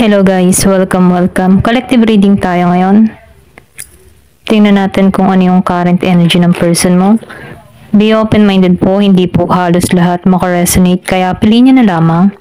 Hello guys, welcome. Collective reading tayo ngayon. Tingnan natin kung ano yung current energy ng person mo. Be open-minded po, hindi po halos lahat makaresonate, kaya piliin nyo na lamang.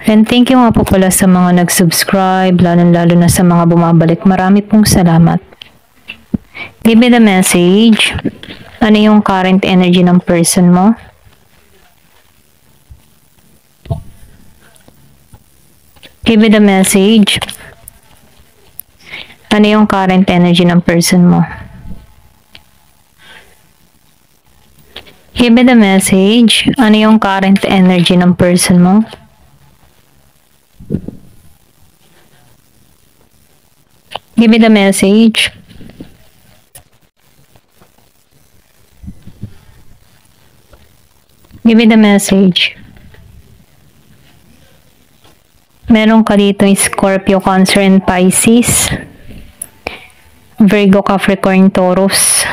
And thank you nga po pala sa mga nag-subscribe, lalo na sa mga bumabalik. Marami pong salamat. Give me the message. Ano yung current energy ng person mo? Give me the message. Ano yung current energy ng person mo? Give me the message. Ano yung current energy ng person mo? Give me the message. Give me the message. Meron ka dito Scorpio, Cancer, and Pisces. Virgo, Capricorn, Taurus.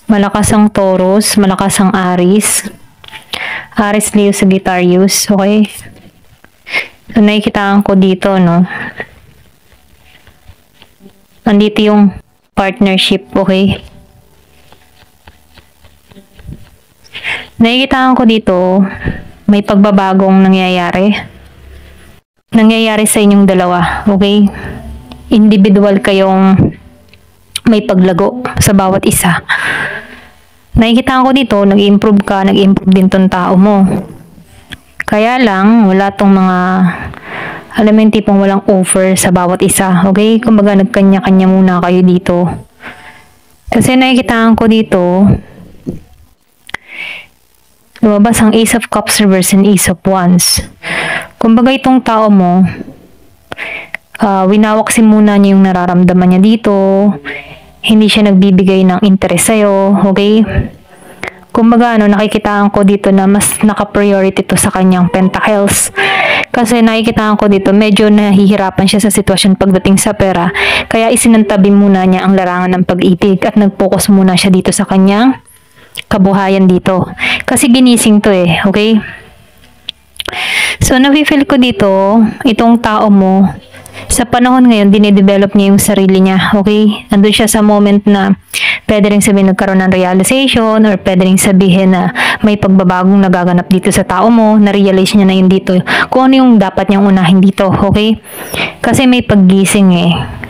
Malakas ang Taurus, malakas ang Aries. Aries, Leo, Sagittarius. Okay? So, nakikitaan ko dito, no? Andito yung partnership, okay? Nakikitaan ko dito, may pagbabagong nangyayari. Nangyayari sa inyong dalawa, okay? Individual kayong may paglago sa bawat isa. Nakikita ko dito, nag-improve ka, nag-improve din tong tao mo. Kaya lang, wala tong mga, alam mo yung tipong walang offer sa bawat isa, okay? Kumbaga, nagkanya-kanya muna kayo dito. Kasi nakikita ko dito, lumabas ang Ace of Cups reverse and Ace of Wands. Kumbaga itong tao mo, winawaksin muna niya yung nararamdaman niya dito. Hindi siya nagbibigay ng interest sa'yo, okay? Kumbaga nakikitaan ko dito na mas naka-priority to sa kanyang pentacles. Kasi nakikitaan ko dito, medyo nahihirapan siya sa sitwasyon pagdating sa pera. Kaya isinantabi muna niya ang larangan ng pag-ibig at nag-focus muna siya dito sa kanyang kabuhayan dito. Kasi ginising to okay? So, nafe-feel ko dito, itong tao mo, sa panahon ngayon, dinidevelop niya yung sarili niya, okay? Andun siya sa moment na pwede rin sabihin nagkaroon ng realization or pwede rin sabihin na may pagbabagong nagaganap dito sa tao mo, na-realize niya na yun dito, kung ano yung dapat niyang unahin dito, okay? Kasi may paggising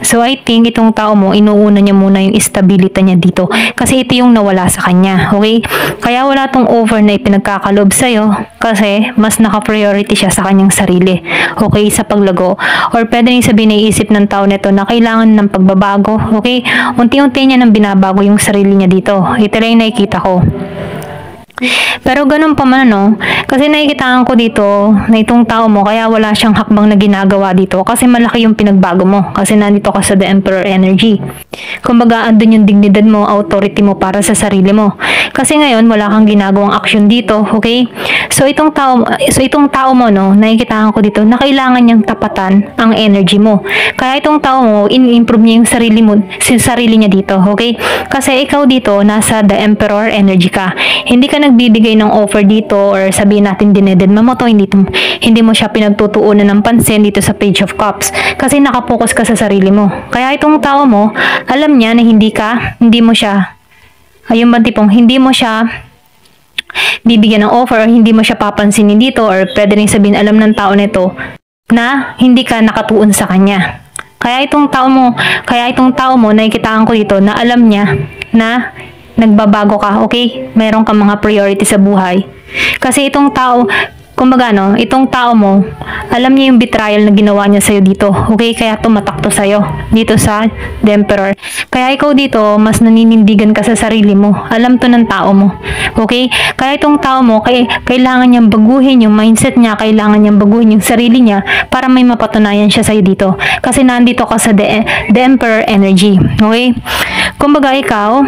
So, I think itong tao mo, inuuna niya muna yung stability niya dito. Kasi ito yung nawala sa kanya, okay? Kaya wala tong over na ipinagkakalob sa'yo kasi mas naka-priority siya sa kanyang sarili, okay? Sa paglago. Or pwede rin sabihin naiisip ng tao nito na kailangan ng pagbabago, okay? Unti-unti niya nang binabago yung sarili niya dito. Ito lang yung nakikita ko. Pero ganun pa man, kasi nakikitaan ko dito na itong tao mo, kaya wala siyang hakbang na ginagawa dito kasi malaki yung pinagbago mo kasi nandito ka sa The Emperor energy. Kumbaga, andun yung dignidad mo, authority mo para sa sarili mo. Kasi ngayon, wala kang ginagawang action dito, okay? So itong tao mo, nakikitaan ko dito na kailangan niyang tapatan ang energy mo. Kaya itong tao mo, in-improve niya yung sarili niya dito, okay? Kasi ikaw dito, nasa The Emperor energy ka. Hindi ka nagbibigay ng offer dito or sabihin natin dinededma mo to, hindi mo siya pinagtutuunan ng pansin dito sa Page of Cups kasi nakapokus ka sa sarili mo. Kaya itong tao mo, alam niya na hindi mo siya, ayun ba tipong, hindi mo siya bibigyan ng offer or hindi mo siya papansinin dito or pwede rin sabihin alam ng tao nito na hindi ka nakatuon sa kanya. Kaya itong tao mo, nakikitaan ko dito na alam niya na nagbabago ka, okay? Meron kang mga priority sa buhay. Kasi itong tao, kumbaga itong tao mo, alam niya yung betrayal na ginawa niya sa'yo dito, okay? Kaya tumatak to sa'yo, dito sa The Emperor. Kaya ikaw dito, mas naninindigan ka sa sarili mo. Alam to ng tao mo, okay? Kaya itong tao mo, kailangan niyang baguhin yung mindset niya, kailangan niyang baguhin yung sarili niya para may mapatunayan siya sa'yo dito. Kasi nandito ka sa The Emperor energy, okay? Kumbaga ikaw,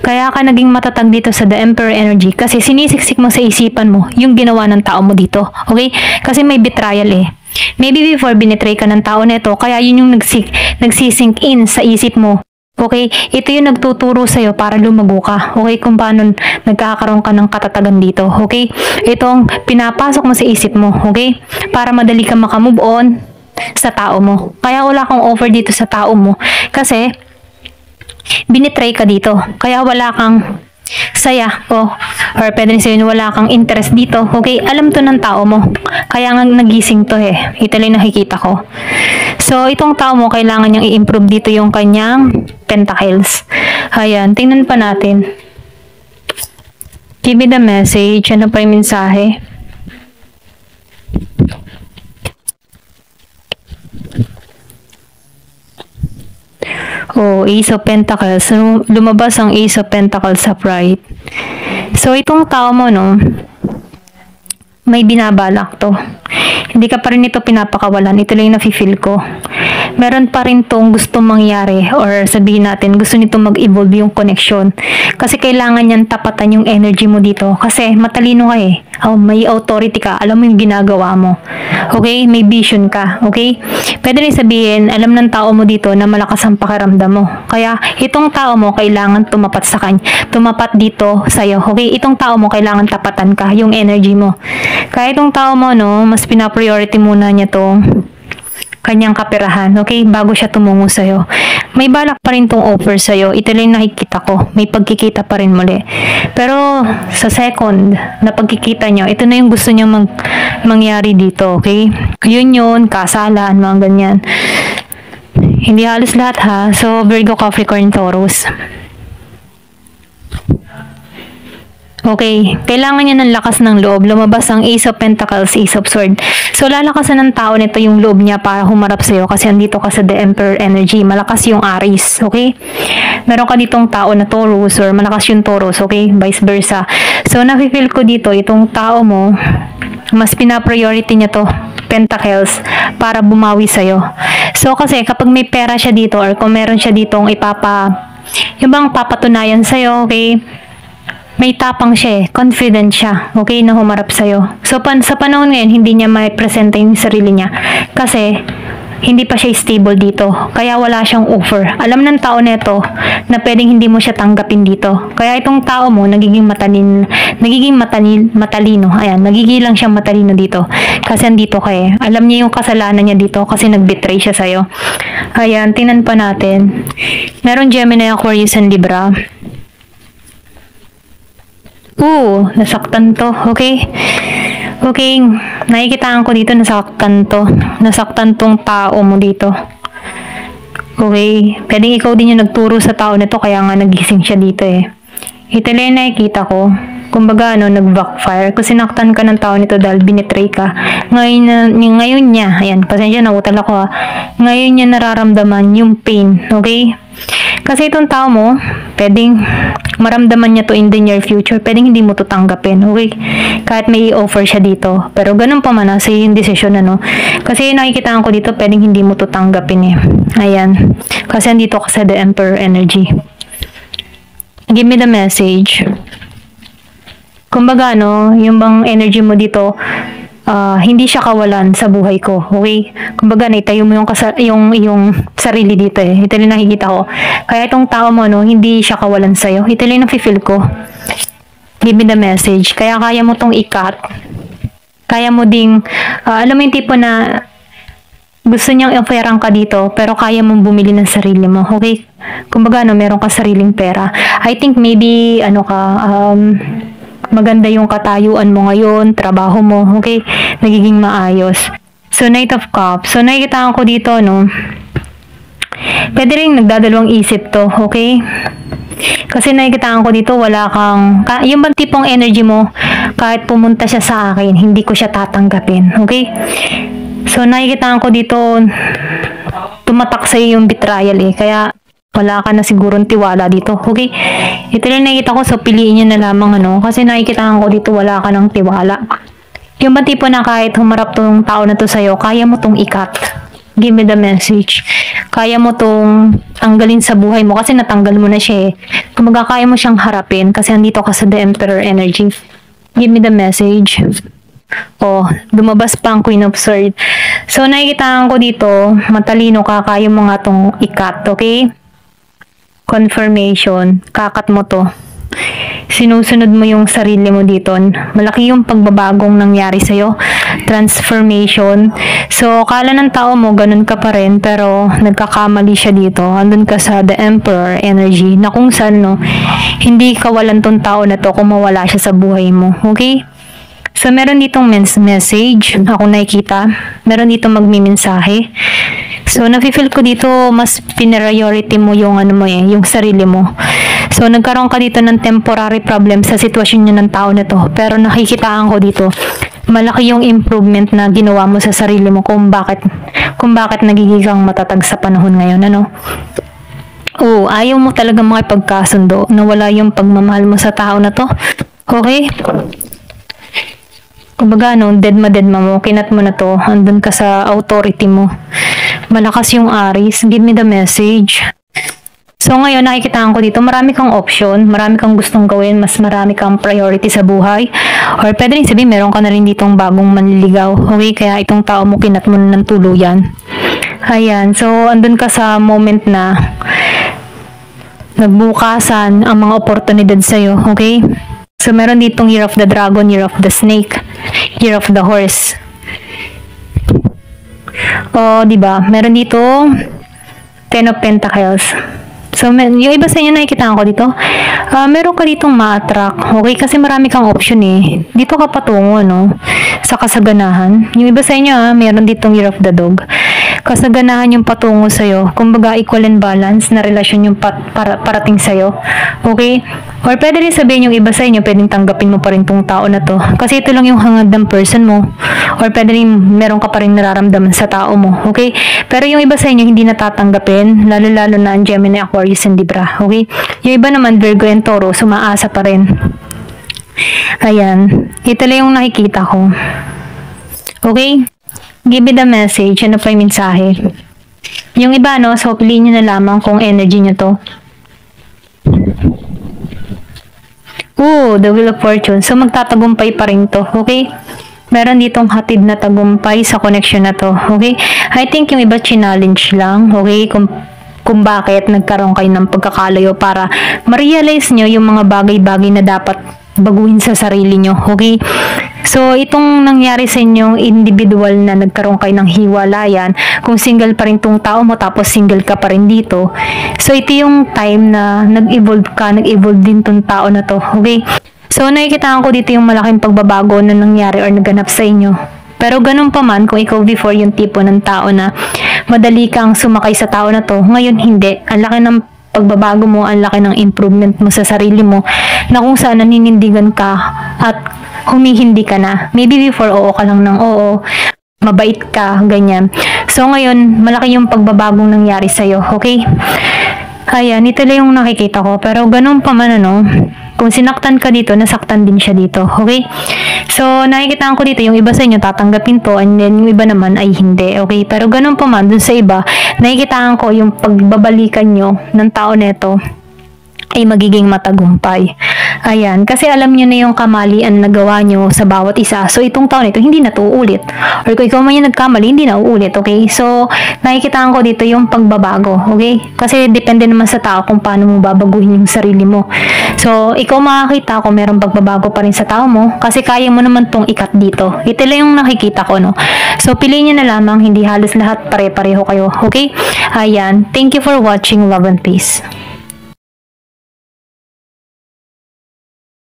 kaya ka naging matatag dito sa The Emperor energy kasi sinisiksik mo sa isipan mo yung ginawa ng tao mo dito. Okay? Kasi may betrayal Maybe before binitray ka ng tao nito, kaya yun yung nagsisink in sa isip mo Okay, ito yung nagtuturo sa'yo para lumago ka. Okay, kung paano nagkakaroon ka ng katatagan dito. Okay, itong pinapasok mo sa isip mo. Okay, para madali ka makamove on sa tao mo. Kaya wala kang offer dito sa tao mo. Kasi, binitray ka dito. Kaya wala kang saya or pwede rin sabihin wala kang interest dito. Okay, alam to ng tao mo. Kaya nga nagising to Ito lang nakikita ko. So, itong tao mo, kailangan niyang i-improve dito yung kanyang pentacles. Ayan, tingnan pa natin. Give me the message. Ano pa yung mensahe? Ace of Pentacles. So, lumabas ang Ace of Pentacles upright. So, itong tao mo, no, may binabalak to. Hindi ka pa rin ito pinapakawalan. Ito lang yung nafe-feel ko. Meron pa rin tong gustong mangyari or sabihin natin, gusto nito mag-evolve yung connection. Kasi kailangan niyan tapatan yung energy mo dito. Kasi matalino ka may authority ka. Alam mo yung ginagawa mo. Okay? May vision ka. Okay? Pwede rin sabihin, alam ng tao mo dito na malakas ang pakiramdam mo. Kaya itong tao mo kailangan tumapat sa kanya. Tumapat dito sa'yo. Okay? Itong tao mo kailangan tapatan ka yung energy mo. Kaya itong tao mo, no, mas pina-priority muna niya to kanyang kaperahan, okay? Bago siya tumungo sa'yo. May balak pa rin tong offer sa'yo. Ito lang nakikita ko. May pagkikita pa rin muli. Pero sa second na pagkikita nyo, ito na yung gusto nyo mangyari dito, okay? Yun, kasalan, mga ganyan. Hindi halos lahat ha. So, Virgo, Capricorn, Taurus. Okay, kailangan niya ng lakas ng loob. Lumabas ang Ace of Pentacles, Ace of Swords. So, lalakasan ng tao nito yung loob niya para humarap sa'yo kasi andito ka sa The Emperor energy. Malakas yung Aries, okay? Meron ka ditong tao na Taurus or malakas yung Taurus, okay? Vice versa. So, nafe-feel ko dito, itong tao mo, mas pina-priority niya to, Pentacles, para bumawi sa'yo. So, kasi kapag may pera siya dito or kung meron siya ditong yung bang papatunayan sa'yo, okay? May tapang siya confident siya, okay, na humarap sa'yo. So, sa panahon ngayon, hindi niya mai-presenta yung sarili niya kasi hindi pa siya stable dito. Kaya wala siyang offer. Alam ng tao nito na pwedeng hindi mo siya tanggapin dito. Kaya itong tao mo, nagiging matalino. Ayan, nagigilang siyang matalino dito. Kasi andito ka Alam niya yung kasalanan niya dito kasi nag-betray siya sa'yo. Ayan, tingnan pa natin. Meron Gemini, Aquarius, and Libra. Nasaktan to. Okay? Okay, nakikitaan ko dito, nasaktan to. Nasaktan tong tao mo dito. Okay? Pwedeng ikaw din yung nagturo sa tao nito, kaya nga nagising siya dito Ito lang nakikita ko. Kumbaga, nag-backfire. Kasi sinaktan ka ng tao nito dahil binitray ka. Ngayon niya, ayan, pasensya na, utal ako ngayon niya nararamdaman yung pain. Okay? Kasi itong tao mo, pwedeng maramdaman niya to in the near future. Pwedeng hindi mo to tanggapin, okay? Kahit may offer siya dito. Pero ganun pa man, sa yung decision, Kasi nakikitaan ko dito, pwedeng hindi mo to tanggapin Ayan. Kasi andito ka sa The Emperor energy. Give me the message. Kumbaga, yung bang energy mo dito, hindi siya kawalan sa buhay ko. Okay? Kumbaga, naitayo mo yung sarili dito Ito lang nakikita ko. Kaya itong tao mo, hindi siya kawalan sa'yo. Ito lang nafe-feel ko. Give me the message. Kaya kaya mo tong i-cut. Kaya mo ding, alam mo yung tipo na gusto niyang i-offeran ka dito, pero kaya mong bumili ng sarili mo. Okay? Kumbaga, meron ka sariling pera. I think maybe, maganda yung katayuan mo ngayon, trabaho mo, okay? Nagiging maayos. So, Knight of Cups. So, nakikitaan ko dito, pwede rin nagdadalawang isip to, okay? Kasi nakikitaan ko dito, wala kang, yung bang tipong energy mo, kahit pumunta siya sa akin, hindi ko siya tatanggapin, okay? So, nakikitaan ko dito, tumatak sa'yo yung betrayal kaya, wala ka na sigurong tiwala dito. Okay? Ito lang nakikita ko. So, piliin nyo na lamang kasi nakikitaan ko dito wala ka ng tiwala. Yung ba tipo na kahit humarap tong tao na to sa'yo, kaya mo tong ikat. Give me the message. Kaya mo tong tanggalin sa buhay mo kasi natanggal mo na siya Kumaga kaya mo siyang harapin kasi andito ka sa The Emperor energy. Give me the message. Lumabas pa ang Queen of Swords. So, nakikitaan ko dito, matalino ka, kaya mo nga tong ikat. Okay? confirmation, kakat mo to. Sinusunod mo yung sarili mo dito. Malaki yung pagbabagong nangyari sa'yo. Transformation. So, kala ng tao mo, ganun ka pa rin, pero nagkakamali siya dito. Andun ka sa The Emperor energy, na kung saan, no, hindi kawalan tong tao na to kung mawala siya sa buhay mo. Okay? So, meron ditong message. Ako nakikita. Meron ditong magmimensahe. So, nafe-feel ko dito, mas priority mo yung ano mo yung sarili mo. So, nagkaroon ka dito ng temporary problem sa sitwasyon nyo ng tao na to. Pero nakikitaan ko dito, malaki yung improvement na ginawa mo sa sarili mo kung bakit nagiging kang matatag sa panahon ngayon, ano? Oo, ayaw mo talaga makipagkasundo, nawala yung pagmamahal mo sa tao na to. Okay? Kumbaga, no, dead mo, kinat mo na to, andun ka sa authority mo. Malakas yung Aries, give me the message. So ngayon, nakikitaan ko dito, marami kang option, marami kang gustong gawin, mas marami kang priority sa buhay. Or pwede rin sabihin, meron ka na rin ditong bagong manliligaw. Okay, kaya itong tao mo, kinat mo na ng tuluyan. Ayan, so andun ka sa moment na nagbukasan ang mga oportunidad sa'yo, okay? So meron ditong Year of the Dragon, Year of the Snake, Year of the Horse. O, diba? Meron dito Ten of Pentacles. So, yung iba sa inyo nakikita ko dito, meron ka ditong ma-attract. Okay? Kasi marami kang option eh. Dito ka patungo, no? Sa kasaganahan. Yung iba sa inyo, meron ditong Year of the Dog. Kasaganahan yung patungo sa'yo. Kumbaga, equal and balance na relasyon yung parating sa'yo. Okay? Or pwede rin sabihin yung iba sa inyo, pwedeng tanggapin mo pa rin tong tao na to. Kasi ito lang yung hangad ng person mo. Or pwede rin, meron ka pa rin nararamdaman sa tao mo. Okay? Pero yung iba sa inyo, hindi natatanggapin. Lalo-lalo na ang Gemini, Aquarius, and Libra. Okay? Yung iba naman, Virgo and Tauro, sumaasa pa rin. Ayan. Ito lang yung nakikita ko. Okay? Give me the message. Ano pa yung mensahe? Yung iba, no? So, piliin nyo na lamang kung energy nyo to. The Wheel of Fortune. So, magtatagumpay pa rin to. Okay? Meron ditong hatid na tagumpay sa connection na to. Okay? I think yung iba challenge lang. Okay? Kung bakit nagkaroon kayo ng pagkakalayo para ma-realize nyo yung mga bagay-bagay na dapat baguhin sa sarili nyo. Okay? So, itong nangyari sa inyong individual na nagkaroon kayo ng hiwalayan, kung single pa rin tong tao mo tapos single ka pa rin dito. So, ito yung time na nag-evolve din tong tao na to. Okay? So, nakikitaan ko dito yung malaking pagbabago na nangyari or naganap sa inyo. Pero ganun pa man, kung ikaw before yung tipo ng tao na madali kang sumakay sa tao na to, ngayon hindi. Ang laki ng pagbabago mo, ang laki ng improvement mo sa sarili mo, na kung saan naninindigan ka at humihindi ka na. Maybe before, oo ka lang ng oo, mabait ka, ganyan. So ngayon, malaki yung pagbabagong nangyari sa'yo, okay? Ayan, ito lang yung nakikita ko. Pero ganun pa man, ano, kung sinaktan ka dito, nasaktan din siya dito, okay? So, nakikitaan ko dito, yung iba sa inyo tatanggapin to, and then yung iba naman ay hindi, okay? Pero ganun pa man, dun sa iba, nakikitaan ko yung pagbabalikan nyo ng tao neto ay magiging matagumpay. Ayan, kasi alam nyo na yung kamalian na gawa nyo sa bawat isa. So, itong taon ito, hindi na to uulit. Or kung ikaw man yung nagkamali, hindi na uulit, okay? So, nakikitaan ko dito yung pagbabago, okay? Kasi depende naman sa tao kung paano mo babaguhin yung sarili mo. So, ikaw makakita kung merong pagbabago pa rin sa tao mo kasi kaya mo naman tong ikat dito. Ito lang yung nakikita ko, no? So, piliin nyo na lamang, hindi halos lahat pare-pareho kayo, okay? Ayan, thank you for watching. Love and peace.